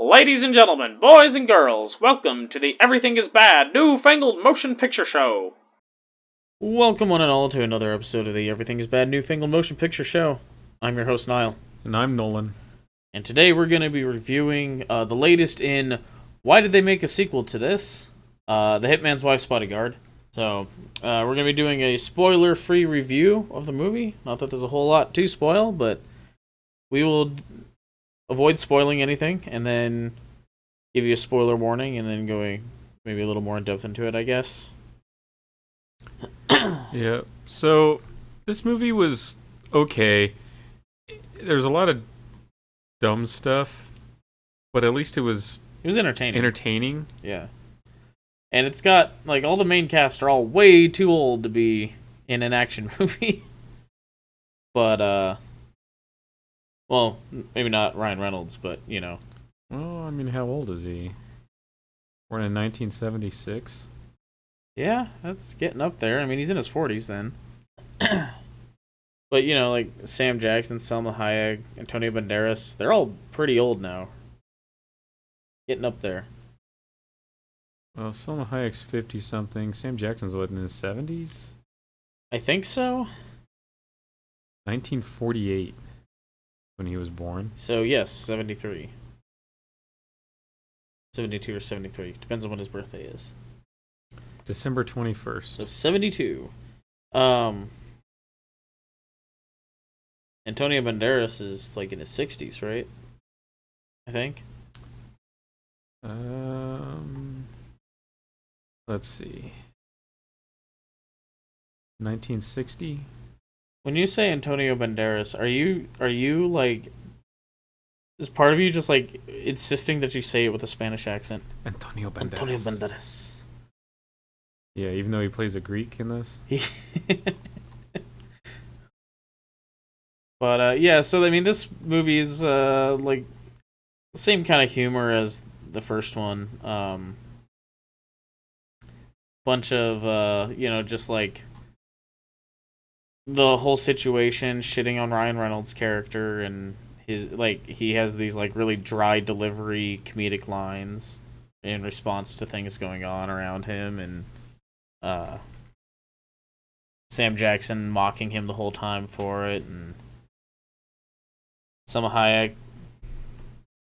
Ladies and gentlemen, boys and girls, welcome to the Everything is Bad New Fangled Motion Picture Show. Welcome one and all to another episode of the Everything is Bad New Fangled Motion Picture Show. I'm your host, Niall. And I'm Nolan. And today we're going to be reviewing the latest in Why Did They Make a Sequel to This? The HITMAN'SWIFE'S Bodyguard. So, we're going to be doing a spoiler-free review of the movie. Not that there's a whole lot to spoil, but we will avoid spoiling anything, and then give you a spoiler warning, and then going maybe a little more in depth into it, I guess. Yeah. So this movie was okay. There's a lot of dumb stuff, but at least it was entertaining. Yeah. And it's got, like, all the main cast are all way too old to be in an action movie. But, well, maybe not Ryan Reynolds, but, you know. Well, I mean, how old is he? Born in 1976? Yeah, that's getting up there. I mean, he's in his 40s then. But, you know, like, Sam Jackson, Salma Hayek, Antonio Banderas, they're all pretty old now. Getting up there. Well, Salma Hayek's 50-something. Sam Jackson's, what, in his 70s? I think so. 1948. When he was born. So, yes, 73. 72 or 73. Depends on when his birthday is. December 21st. So, 72. Antonio Banderas is, like, in his 60s, right? I think. Let's see. 1960? When you say Antonio Banderas, are you like, is part of you just like insisting that you say it with a Spanish accent? Antonio Banderas. Antonio Banderas. Yeah, even though he plays a Greek in this. But yeah, so I mean, this movie is like the same kind of humor as the first one. Bunch of you know, just like the whole situation shitting on Ryan Reynolds' character, and his, like, he has these like really dry delivery comedic lines in response to things going on around him, and Sam Jackson mocking him the whole time for it, and Salma Hayek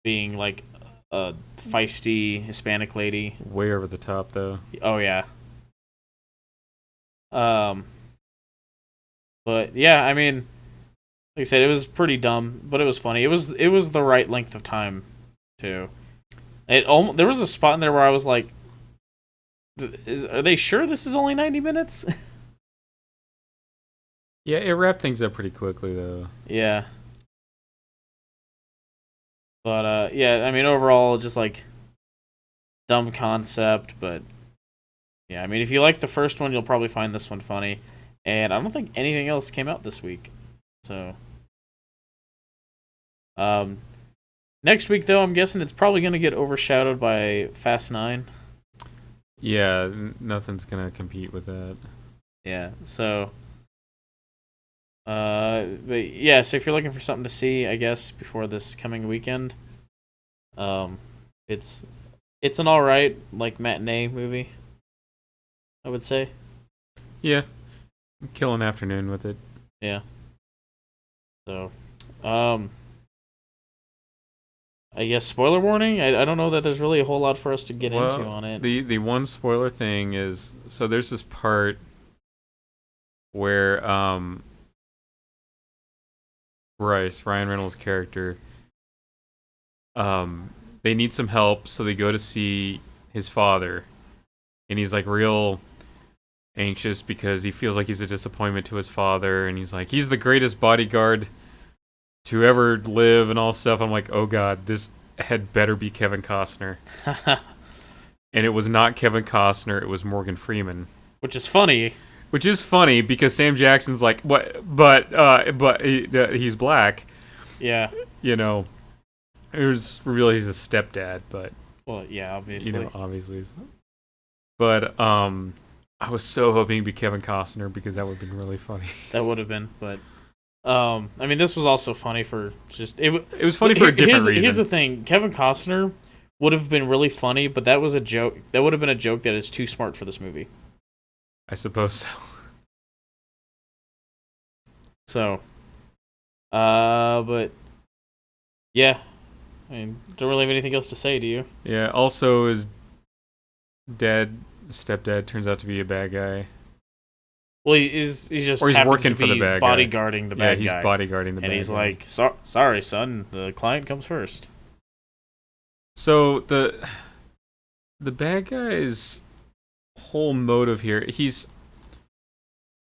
being like a feisty Hispanic lady. Way over the top, though. Oh yeah. But yeah, I mean, like I said, it was pretty dumb, but it was funny. It was the right length of time, too. There was a spot in there where I was like, are they sure this is only 90 minutes? Yeah, it wrapped things up pretty quickly, though. Yeah. But yeah, I mean, overall, just like dumb concept, but yeah, I mean, if you like the first one, you'll probably find this one funny. And I don't think anything else came out this week. So, next week, though, I'm guessing it's probably going to get overshadowed by Fast 9. Yeah, nothing's going to compete with that. Yeah, so, but yeah, so if you're looking for something to see, I guess, before this coming weekend, it's an alright, like, matinee movie, I would say. Yeah. Kill an afternoon with it. Yeah. So, I guess spoiler warning. I don't know that there's really a whole lot for us to get into on it. The one spoiler thing is, so there's this part where Bryce, Ryan Reynolds' character, they need some help, so they go to see his father, and he's like real anxious because he feels like he's a disappointment to his father, and he's like, he's the greatest bodyguard to ever live and all stuff. I'm like, oh god, this had better be Kevin Costner. And it was not Kevin Costner, it was Morgan Freeman. Which is funny because Sam Jackson's like, what? But he's black. Yeah. You know, it was revealed he's a stepdad, but well, yeah, obviously. You know, obviously. But I was so hoping it'd be Kevin Costner because that would have been really funny. That would have been, but I mean, this was also funny for just It was funny for a different reason. Here's the thing: Kevin Costner would have been really funny, but that was a joke. That would have been a joke that is too smart for this movie. I suppose so. So, but yeah, I mean, don't really have anything else to say, do you? Yeah. Also, his stepdad turns out to be a bad guy. Well, he's just Or he's happens working to for the be bad guy. bodyguarding the bad guy. Yeah, he's bodyguarding the bad guy. And he's like, sorry, son, the client comes first. So the bad guy's whole motive here,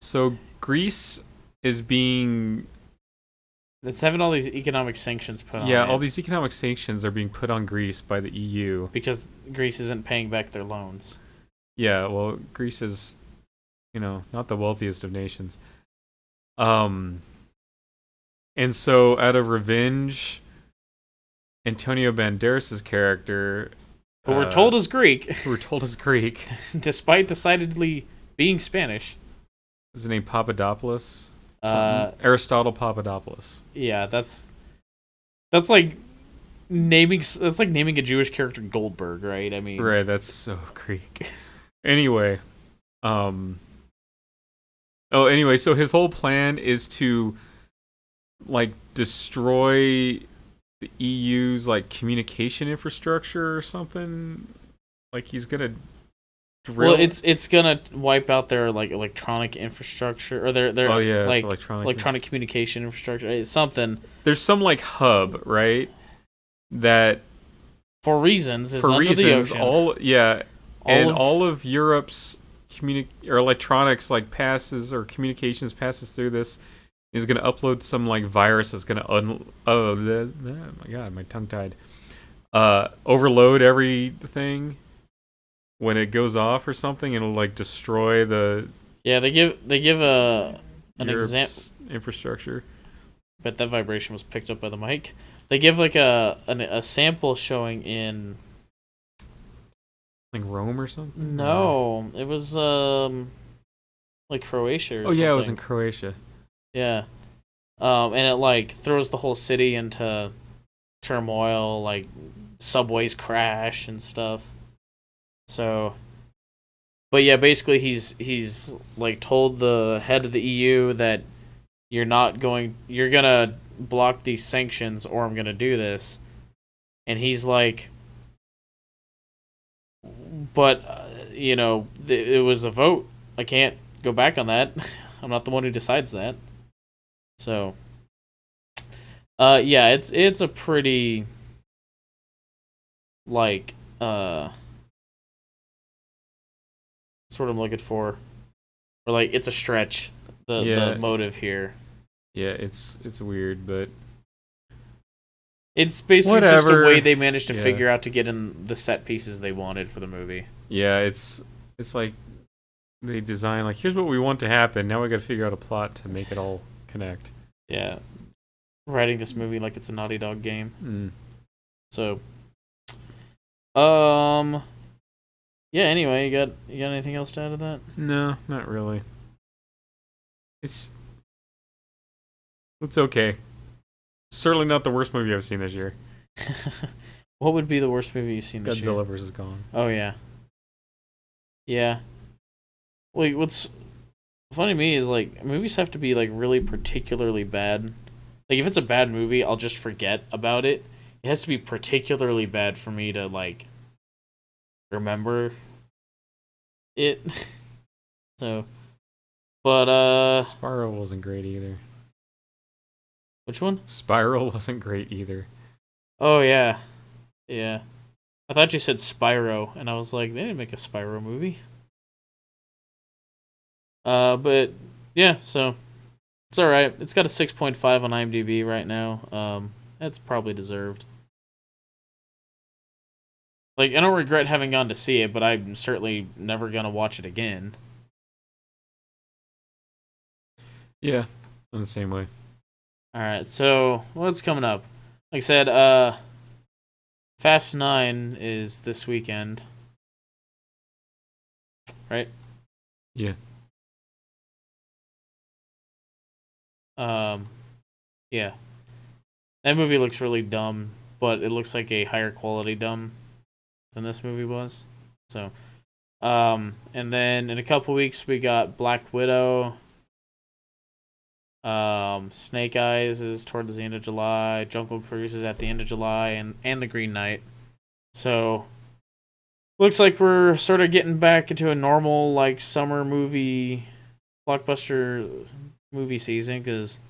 so Greece is being It's having all these economic sanctions put on it. Yeah, all these economic sanctions are being put on Greece by the EU. Because Greece isn't paying back their loans. Yeah, well, Greece is, not the wealthiest of nations. And so out of revenge, Antonio Banderas' character, Who we're told is Greek, despite decidedly being Spanish. Is his name Papadopoulos? Aristotle Papadopoulos. Yeah, that's like naming a Jewish character Goldberg, right? I mean, right, that's so Greek. Anyway, so his whole plan is to destroy the EU's communication infrastructure or something. He's gonna drill. Well, it's gonna wipe out their electronic infrastructure or their electronic communication infrastructure. It's something. There's some hub, right? That for reasons is under the ocean. All of Europe's electronics passes or communications passes through this. Is going to upload some virus that's going to oh my god, my tongue tied. Overload everything when it goes off or something. It'll destroy the they give an example infrastructure. But that vibration was picked up by the mic. They give a sample showing in Rome or something. No, it was Croatia. Or something. Yeah, it was in Croatia. Yeah, and it throws the whole city into turmoil. Subways crash and stuff. So, but yeah, basically he's told the head of the EU that you're gonna block these sanctions or I'm gonna do this, and he's but it was a vote. I can't go back on that. I'm not the one who decides that. So, yeah, it's a pretty what's what I'm looking for, or it's a stretch. The motive here. Yeah, it's weird, but it's basically just a way they managed to figure out to get in the set pieces they wanted for the movie. Yeah, it's they design here's what we want to happen. Now we got to figure out a plot to make it all connect. Yeah, writing this movie like it's a Naughty Dog game. So, yeah. Anyway, you got anything else to add to that? No, not really. It's okay. Certainly not the worst movie I've seen this year. What would be the worst movie you've seen this year? Godzilla vs. Kong. Oh yeah. Yeah. Wait, what's funny to me is movies have to be really particularly bad. If it's a bad movie, I'll just forget about it. It has to be particularly bad for me to remember it. So, but Spiral wasn't great either. Which one? Spiral wasn't great either. Oh yeah. Yeah. I thought you said Spyro, and I was like, they didn't make a Spyro movie. But yeah, so it's alright. It's got a 6.5 on IMDb right now. That's probably deserved. I don't regret having gone to see it, but I'm certainly never gonna watch it again. Yeah, I'm the same way. Alright, so what's coming up? Like I said, Fast 9 is this weekend. Right? Yeah. Yeah. That movie looks really dumb, but it looks like a higher quality dumb than this movie was. So, and then in a couple weeks we got Black Widow. Snake Eyes is towards the end of July. Jungle Cruise is at the end of July, and The Green Knight. So, looks like we're sort of getting back into a normal like summer movie, blockbuster movie season. Because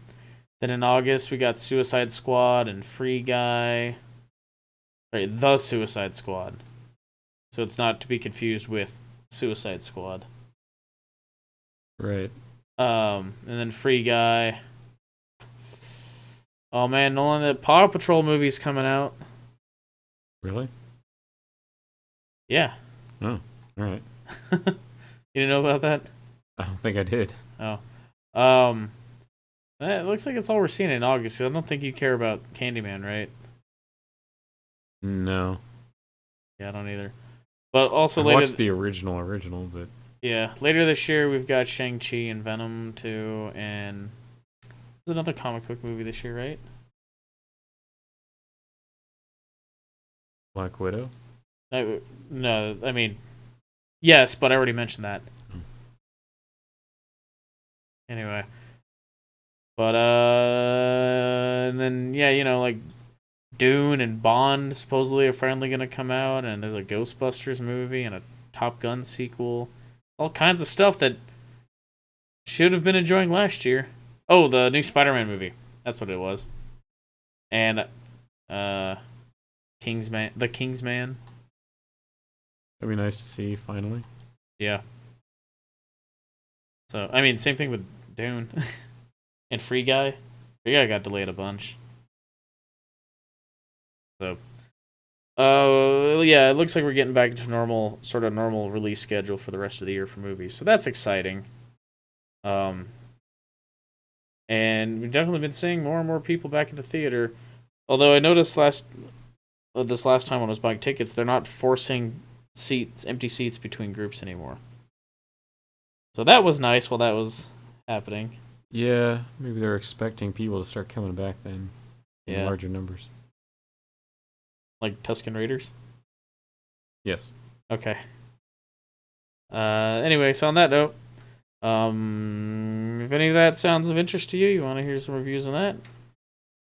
then in August we got Suicide Squad and Free Guy. Right, The Suicide Squad. So it's not to be confused with Suicide Squad. Right. And then Free Guy. Oh man, Nolan, the Paw Patrol movie's coming out. Really? Yeah. Oh, alright. You didn't know about that? I don't think I did. Oh. It looks like it's all we're seeing in August. I don't think you care about Candyman, right? No. Yeah, I don't either. But also I later... watched the original, but... Yeah, later this year we've got Shang-Chi and Venom 2, and there's another comic book movie this year, right? Black Widow? No, I mean, yes, but I already mentioned that. Anyway. But, and then, yeah, you know, like, Dune and Bond supposedly are finally going to come out, and there's a Ghostbusters movie and a Top Gun sequel. All kinds of stuff that should have been enjoying last year. Oh, the new Spider-Man movie. That's what it was. And, The Kingsman. That'd be nice to see, finally. Yeah. So, I mean, same thing with Dune. And Free Guy. Free Guy got delayed a bunch. So, yeah, it looks like we're getting back to normal release schedule for the rest of the year for movies. So that's exciting. And we've definitely been seeing more and more people back at the theater. Although I noticed this last time when I was buying tickets, they're not forcing empty seats between groups anymore. So that was nice while that was happening. Yeah, maybe they're expecting people to start coming back then. In larger numbers. Like Tusken Raiders? Yes. Okay. Anyway, so on that note, if any of that sounds of interest to you, you want to hear some reviews on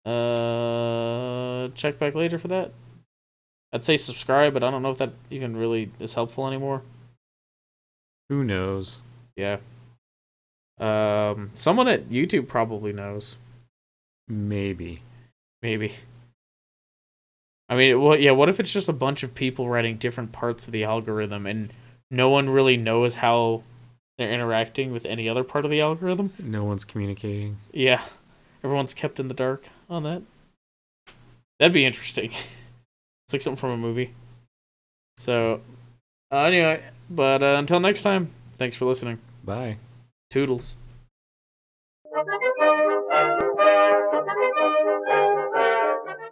that, check back later for that. I'd say subscribe, but I don't know if that even really is helpful anymore. Who knows? Yeah. Someone at YouTube probably knows. Maybe. I mean, well, yeah, what if it's just a bunch of people writing different parts of the algorithm and no one really knows how they're interacting with any other part of the algorithm? No one's communicating. Yeah. Everyone's kept in the dark on that. That'd be interesting. It's like something from a movie. So, anyway, but until next time, thanks for listening. Bye. Toodles.